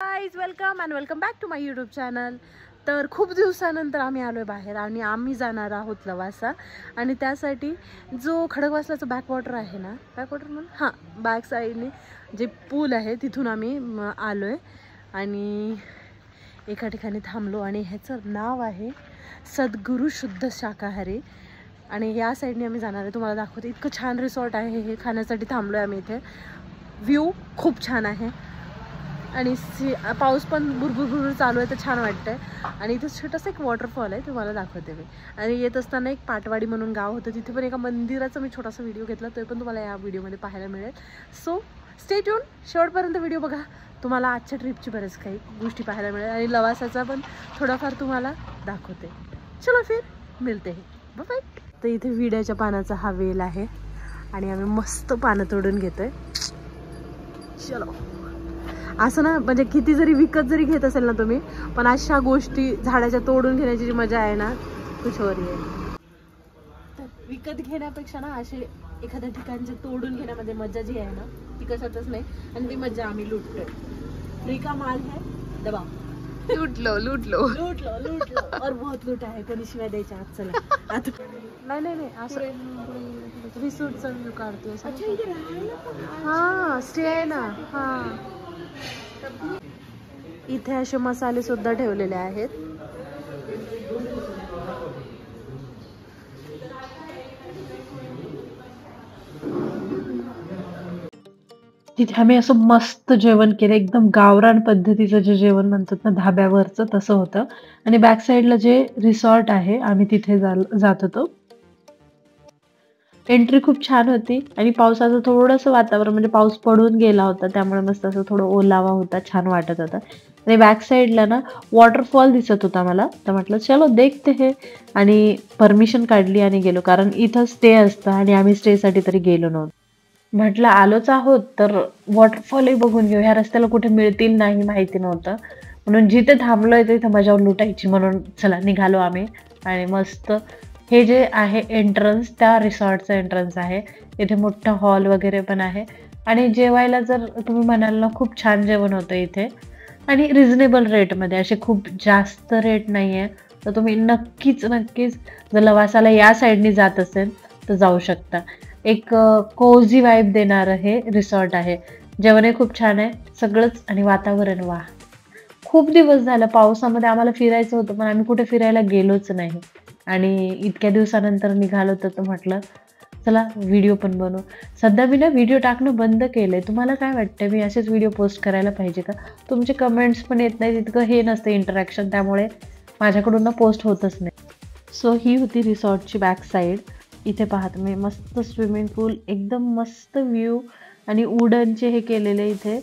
Guys welcome and welcome back to my YouTube channel. तर खूप दिवसानंतर आम्ही आलो आहे बाहेर आणि आम्ही जाणार आहोत लवासा. आणि त्यासाठी जो खडकवासलाचा बॅकवॉटर आहे ना, बॅकवॉटर म्हणून हां, बॅक साईडने जे पूल आहे तिथून आम्ही आलो आहे. आणि एका ठिकाणी थांबलो आणि ह्याचं नाव आहे सद्गुरू शुद्ध शाकाहारी. आणि या साईडने आम्ही जाणार आहे, तुम्हाला दाखवते. इतकं छान रिसॉर्ट आहे हे, खाण्यासाठी थांबलो आहे आम्ही इथे. व्ह्यू खूप छान आहे आणि पाऊस पण भुरभुर चालू आहे, तर छान वाटतंय. आणि इथे छोटंसं एक वॉटरफॉल आहे, तुम्हाला दाखवते मी. आणि येत असताना एक पाटवाडी म्हणून गाव होतं, तिथे पण एका मंदिराचा मी छोटासा व्हिडिओ घेतला, तो पण तुम्हाला या व्हिडिओमध्ये पाहायला मिळेल. सो स्टे ट्यून, शेवटपर्यंत व्हिडिओ बघा, तुम्हाला आजच्या ट्रिपची बरेच काही गोष्टी पाहायला मिळेल आणि लवासाचा पण थोडाफार तुम्हाला दाखवते. चलो फिर मिळते हे, बाय. तर इथे विड्याच्या पानाचा हा वेल आहे आणि आम्ही मस्त पानं तोडून घेतोय. चलो. असं ना, म्हणजे किती जरी विकत जरी घेत असेल ना तुम्ही, पण अशा गोष्टी झाडाच्या तोडून घेण्याची जी मजा आहे ना, कुछ और आहे. तर विकत घेण्यापेक्षा ना असे एखाद्या ठिकाणचे तोडून घेण्यामध्ये मजा जी आहे ना, ती कशातच नाही. आणि ती मजा आम्ही लुटतोय. फ्री का माल है दबा, लूट लो लूट लो और बहुत लूट आहे. कोणी शिवाय द्यायच्या आज. चला आता नाही असं रिसोर्टचा व्ह्यू काढतोय. हां, स्टे आहे ना. हां, इथे असे मसाले सुद्धा ठेवलेले आहेत. तिथे आम्ही असं मस्त जेवण केलं, एकदम गावरान पद्धतीचं जे जेवण म्हणतात ना धाब्यावरचं, तसं होतं. आणि बॅक साईडला जे रिसॉर्ट आहे आम्ही तिथे जात होतो. एंट्री खूप छान होती आणि पावसाचं थोडंसं वातावरण, म्हणजे पाऊस पडून गेला होता, त्यामुळे मस्त असं थोडं ओलावा होता, छान वाटत होता. आणि बॅक साईडला ना वॉटरफॉल दिसत होता मला, तर म्हटलं चलो देखते हे. आणि परमिशन काढली आणि गेलो, कारण इथं स्टे असतं आणि आम्ही स्टेसाठी तरी गेलो नव्हतो. म्हटलं आलोच आहोत तर वॉटरफॉलही बघून घेऊ. ह्या रस्त्याला कुठे मिळतील नाही माहिती नव्हतं, म्हणून जिथे थांबलोय तिथे मजा लुटायची, म्हणून चला निघालो आम्ही. आणि मस्त हे जे आहे एंट्रन्स, त्या रिसॉर्टचं एंट्रन्स आहे. इथे मोठा हॉल वगैरे पण आहे. आणि जेवायला जर तुम्ही म्हणाल ना, खूप छान जेवण होतं इथे आणि रिझनेबल रेटमध्ये. असे खूप जास्त रेट नाही आहे. तर तुम्ही नक्कीच जर लवासाला या साईडनी जात असेल तर जाऊ शकता. एक कोझी वाईब देणारं हे रिसॉर्ट आहे. जेवणही खूप छान आहे सगळंच. आणि वातावरण वा, खूप दिवस झालं पावसामध्ये आम्हाला फिरायचं होतं, पण आम्ही कुठे फिरायला गेलोच नाही. आणि इतक्या दिवसानंतर निघालो तर म्हटलं चला व्हिडिओ पण बनवू. सध्या मी ना व्हिडिओ टाकणं बंद केलंय. तुम्हाला काय वाटतं, मी असेच व्हिडिओ पोस्ट करायला पाहिजे का? तुमचे कमेंट्स पण येत नाही, तितकं हे नसतं इंटरॅक्शन, त्यामुळे माझ्याकडून ना पोस्ट होतच नाही. सो ही होती रिसॉर्टची बॅक साईड. इथे पाहत मी मस्त स्विमिंग पूल, एकदम मस्त व्ह्यू. आणि वुडनचे हे केलेले इथे,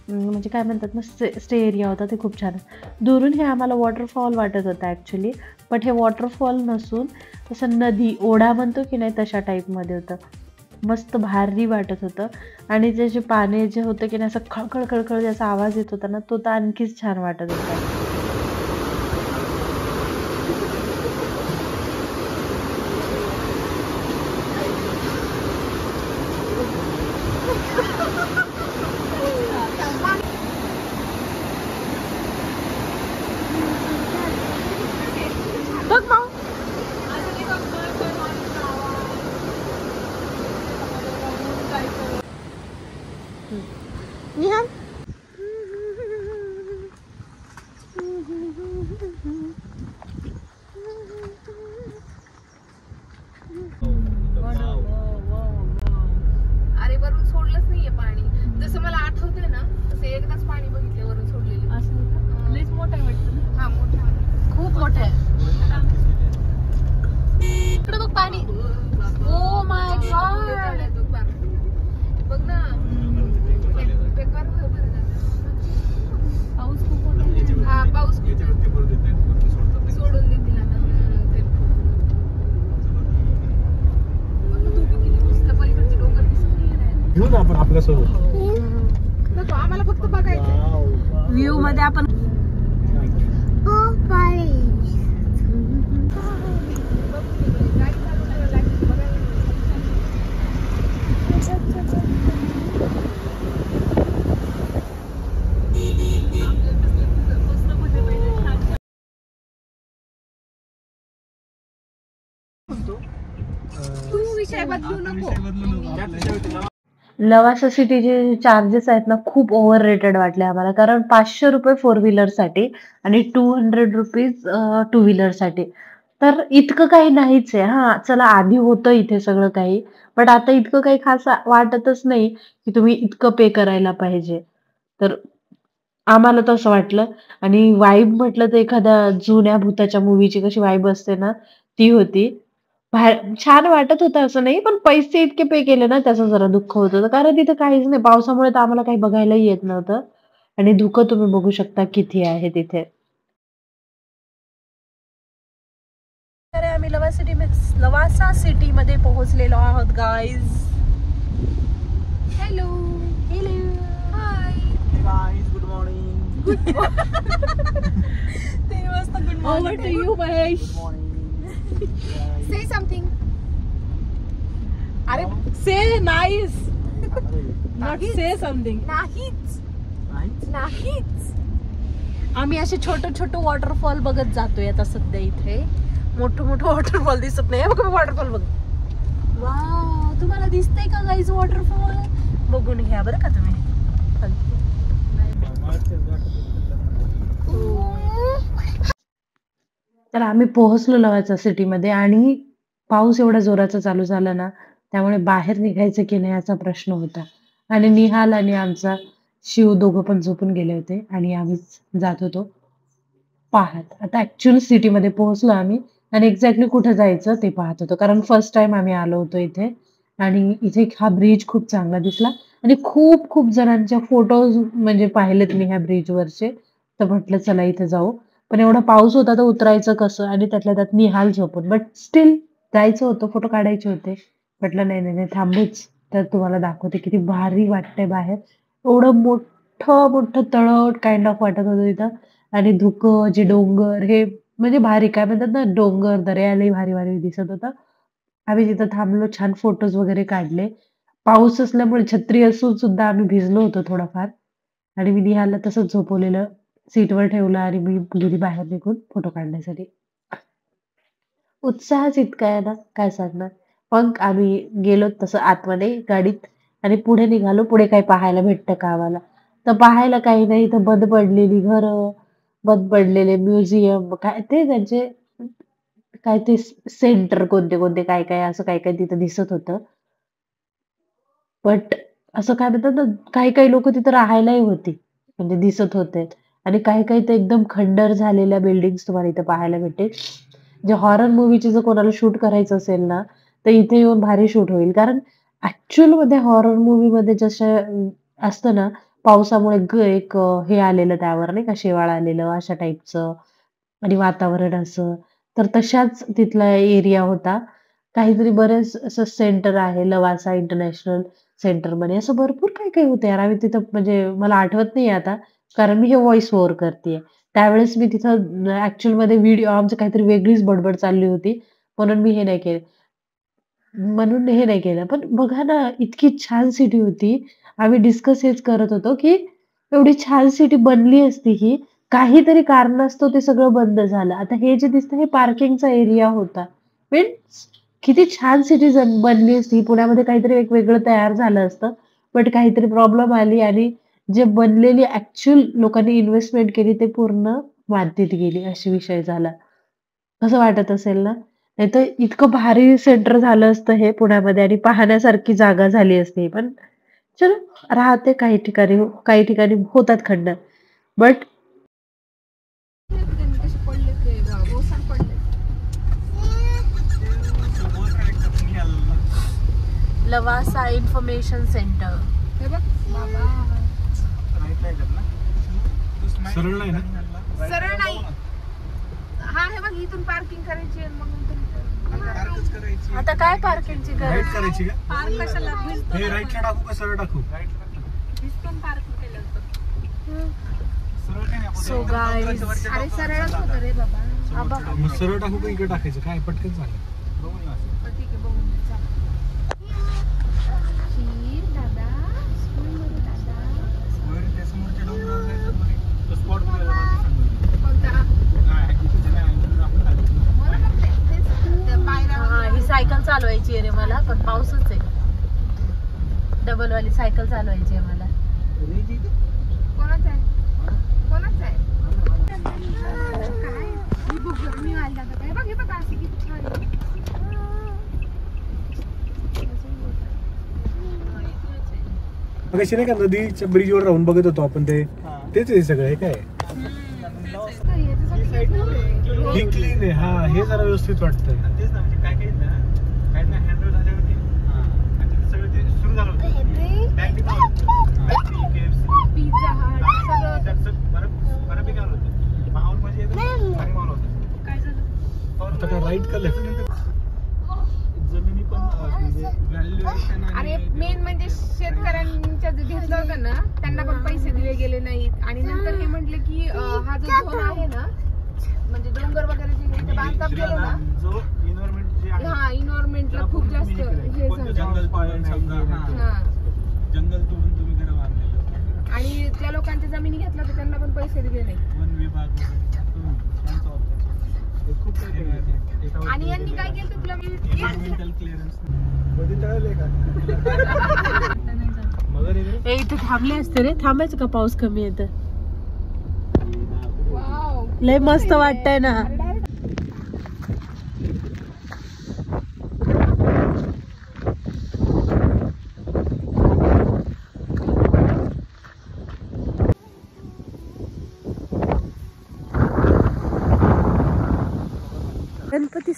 म्हणजे काय म्हणतात ना, स्टे एरिया होता, ते खूप छान. दुरून हे आम्हाला वॉटरफॉल वाटत होतं ॲक्च्युली, बट हे वॉटरफॉल नसून तसं नदी, ओढा म्हणतो की नाही, तशा टाईपमध्ये होतं. मस्त भारी वाटत होतं. आणि त्याचे पाणी जे होतं की नाही, असं खळखळ खळखळ ज्याचा आवाज येत होता ना, तो तर आणखीच छान वाटत होता. बघ माऊ, निहाल अरे वरून सोडलंच नाहीये पाणी. जसं मला आठवतंय ना, तसं एकदाच पाणी बघितले वरून सोडलेलं. असं लईच मोठं आहे वाटतं. हा, मोठा आहे, खूप मोठं आहे. इकडे बघ पाणी. ओ माय गॉड, बघ ना. बेकार पाऊस खूप मोठा आहे. हा, पाऊस सोडून देतील आता. पलीकडचे डोंगर दिसत नाही. घेऊन आपण आपल्यासोबत आम्हाला फक्त बघायचं व्ह्यू मध्ये आपण. आपल्या विषय बदलू नको. लवासा सिटीचे चार्जेस आहेत ना खूप ओव्हर रेटेड वाटले आम्हाला, कारण 500 रुपये 4 व्हीलर साठी आणि 200 रुपीज 2 व्हीलर साठी. तर इतकं काही नाहीच आहे. हा चला आधी होतं इथे सगळं काही, बट आता इतकं काही खास वाटतच नाही की तुम्ही इतकं पे करायला पाहिजे. तर आम्हाला तसं वाटलं. आणि वाईब म्हटलं तर एखाद्या जुन्या भूताच्या मूव्हीची कशी वाईब असते ना, ती होती. बाहेर छान वाटत होतं असं नाही, पण पैसे इतके पे केले ना त्याचं जरा दुःख होत होतं. कारण तिथं काहीच नाही. पावसामुळे तर आम्हाला काही बघायलाही येत नव्हतं आणि धुकं तुम्ही बघू शकता किती आहे तिथे. तर आम्ही लवासा सिटी मध्ये पोहोचलेलो आहोत guys. Hello. Hello hi. guys, good morning. ते मस्त good Over to you, Mahesh. Good morning. Say something. अरे से नाईस नॉट से समथिंग. नाहीच. आम्ही असे छोटे वॉटरफॉल बघत जातोय आता सध्या. इथे मोठं वॉटरफॉल दिसत नाही. बघ वॉटरफॉल बघ. वाव, तुम्हाला दिसतंय का गाईज वॉटरफॉल? बघून घ्या बरं का तुम्ही. तर आम्ही पोहोचलो लवासा सिटीमध्ये आणि पाऊस एवढा जोराचा चालू झाला ना, त्यामुळे बाहेर निघायचं की नाही याचा प्रश्न होता. आणि निहाल आणि आमचा शिव दोघं पण झोपून गेले होते आणि आम्हीच जात होतो पाहत. आता ऍक्च्युअल सिटीमध्ये पोहोचलो आम्ही आणि एक्झॅक्टली कुठे जायचं ते पाहत होतो, कारण फर्स्ट टाइम आम्ही आलो होतो इथे. आणि इथे हा ब्रिज खूप चांगला दिसला आणि खूप खूप जणांच्या फोटोज म्हणजे पाहिलेत मी ह्या ब्रिजवरचे. तर म्हटलं चला इथे जाऊ. पण एवढा पाऊस होता तर उतरायचं कसं, आणि त्यातल्या त्यात निहाल झोपून. बट स्टील जायचं होतं, फोटो काढायचे होते. म्हटलं नाही थांबूच, तर तुम्हाला दाखवते किती भारी वाटतंय बाहेर. एवढं मोठं तळं काइंड ऑफ वाटत होतं तिथं. आणि धुकं जे डोंगर हे म्हणजे भारी, काय म्हणतात ना, डोंगर दर्यालाही भारी भारी दिसत होतं. आम्ही तिथं थांबलो, छान फोटोज वगैरे काढले. पाऊस असल्यामुळे छत्री असून सुद्धा आम्ही भिजलो होतो थोडाफार. आणि मी निहालला तसंच झोपवलेलं सीटवर ठेवलं आणि मी गेली बाहेर निघून फोटो काढण्यासाठी. उत्साहच इतका आहे ना, काय सांगणार. मग आम्ही गेलो तसं आतमध्ये गाडीत आणि पुढे निघालो. पुढे काही पाहायला भेटतं का आम्हाला? तर पाहायला काही नाही. तर बंद पडलेली घरं, बंद पडलेले म्युझियम, काय ते त्यांचे काय ते सेंटर कोणते काय काय असं काय काय तिथं दिसत होतं. बट असं काय म्हणतात ना, काही लोक तिथं राहायलाही होती, म्हणजे दिसत होते. आणि काही तर एकदम खंडर झालेल्या बिल्डिंग्स तुम्हाला इथं पाहायला भेटेल. जे हॉरर मूवीचे जर कोणाला शूट करायचं असेल ना, तर इथे येऊन भारी शूट होईल. कारण ऍक्च्युअल मध्ये हॉरर मूवी मध्ये जसं असतं ना, पावसामुळे एक हे आलेलं त्यावर नाही का, शेवाळ आलेलं अशा टाईपचं आणि वातावरण असं. तर तशाच तिथला एरिया होता. काहीतरी बरेच असं सेंटर आहे, लवासा इंटरनॅशनल सेंटर मध्ये असं भरपूर काही होतं यार. आम्ही तिथं म्हणजे मला आठवत नाही आता, कारण मी हे व्हॉइस ओव्हर करतेय. त्यावेळेस मी तिथं ऍक्च्युअल मध्ये व्हिडिओ आमची काहीतरी वेगळीच बडबड चालली होती, म्हणून मी हे नाही केलं. पण बघा ना, इतकी छान सिटी होती. आम्ही डिस्कस हेच करत होतो की एवढी छान सिटी बनली असती ही, काहीतरी कारणास्तव ते सगळं बंद झालं. आता हे जे दिसतं हे पार्किंगचा एरिया होता. मीन्स किती छान सिटी बनली असती. पुण्यामध्ये काहीतरी एक वेगळं तयार झालं असतं, बट काहीतरी प्रॉब्लेम आली आणि जे बनलेली ऍक्च्युअल लोकांनी इन्व्हेस्टमेंट केली ते पूर्ण मातीत गेली, असा विषय झाला. कसं वाटत असेल ना? नाहीतर इतकं भारी सेंटर झालं असतं हे पुण्यामध्ये आणि पाहण्यासारखी जागा झाली असती. पण चलो, राहते काही ठिकाणी होतात खंड. बट कसे पडले ते ओसाड पडले. Lavasa information centre. हे बघ बाबा, सरळ नाही ना? सरळ नाही. हा हे बघ, इथून पार्किंग करायची आणि मग पार्कच करायची. आता काय पार्किंगची राईट गरज? करायची का? पार्क कशाला हे राईटला टाकू का सरळ टाकू? पार्क केलं होतं. सरळ नाही आपण So guys, अरे सरळच होतं रे बाबा. मग सरळ टाकू का इकडे टाकायचं? काय पटकन झालं. बघून येऊ असं. ठीक आहे, बघून घे, चला. खीर दादा, स्कूलमध्ये दादा. वगैरे त्या समोरच्या डोंगरावर जायचं बघ. तो स्पॉट कुठे आहे मला सांग. कोणता? काय इथे नाही, आपण खाली. बरोबर ते, तेच ते पायऱ्या हा, ही सायकल चालवायची आहे रे मला, पण पाऊसच आहे. डबल वाली सायकल चालवायची आहे मला. कोणाचं आहे? कोणाचं आहे? काय? ही बघ गं, मी आली आता. काय बघ, हे बघ अशी किती छान आहे. मग अशी नाही का नदीच्या ब्रिजवर राहून बघत होतो आपण तेच आहे सगळं. हे काय काय याच्यासाठी घेतलं आहे? ही क्लीन आहे. हा हे जरा व्यवस्थित वाटतंय. तेच ना, म्हणजे काय काही ना हँडल झाल्यावरती आणि सगळं ते सुरू झालं होतं. पिझ्झा हट सगळं बऱ्यापैकी आलं होतं. माहोल म्हणजे एकदम भारी माहोल होता. काय झालं? आता काय राईट का लेफ्ट जमिनी पण व्हॅल्युएशन अरे मेन म्हणजे शेतकऱ्यांच्या जे घेतलं होतं ना त्यांना पण पैसे दिले गेले नाहीत. आणि नंतर हे म्हटले की हा जो झोन आहे ना, म्हणजे डोंगर वगैरे जे इथे बांधकाम केलं ना, जो एन्व्हायरमेंट जे आहे हा एन्व्हायरमेंटला खूप जास्त हे झालं. जंगल तोडून समजा हा. जंगल तोडून तुम्ही घर बांधलेलं आणि ज्या लोकांच्या जमिनी घेतल्या होत्या त्यांना पण पैसे दिले नाही. वन विभाग खूप काही आणि यांनी काय केलं तुला मी एन्व्हायरमेंटल क्लिअरन्स कधी तळले का मगर ए इथे थांबले असते रे. थांबायचं का? पाऊस कमी येतं. वाव, लय मस्त वाटतंय ना.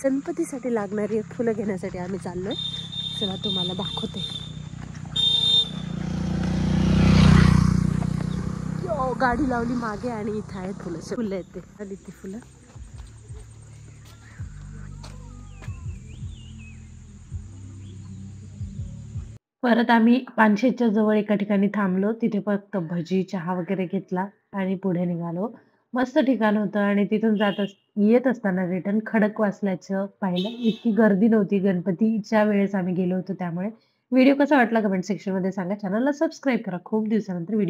गणपतीसाठी लागणारी फुलं घेण्यासाठी आम्ही चाललोय. चला तुम्हाला दाखवते. गाडी लावली मागे आणि इथे आहेत फुलं येते. आली ती फुलं. परत आम्ही पानशेतच्या जवळ एका ठिकाणी थांबलो. तिथे फक्त भजी, चहा वगैरे घेतला आणि पुढे निघालो. मस्त ठिकाण होतं आणि तिथून येत असताना रिटर्न खडकवासल्याचं पाहिलं. इतकी गर्दी नव्हती. गणपतीच्या वेळेस आम्ही गेलो होतो त्यामुळे. व्हिडिओ कसा वाटला कमेंट सेक्शन मध्ये सांगा. चॅनलला सबस्क्राईब करा. खूप दिवसानंतर व्हिडिओ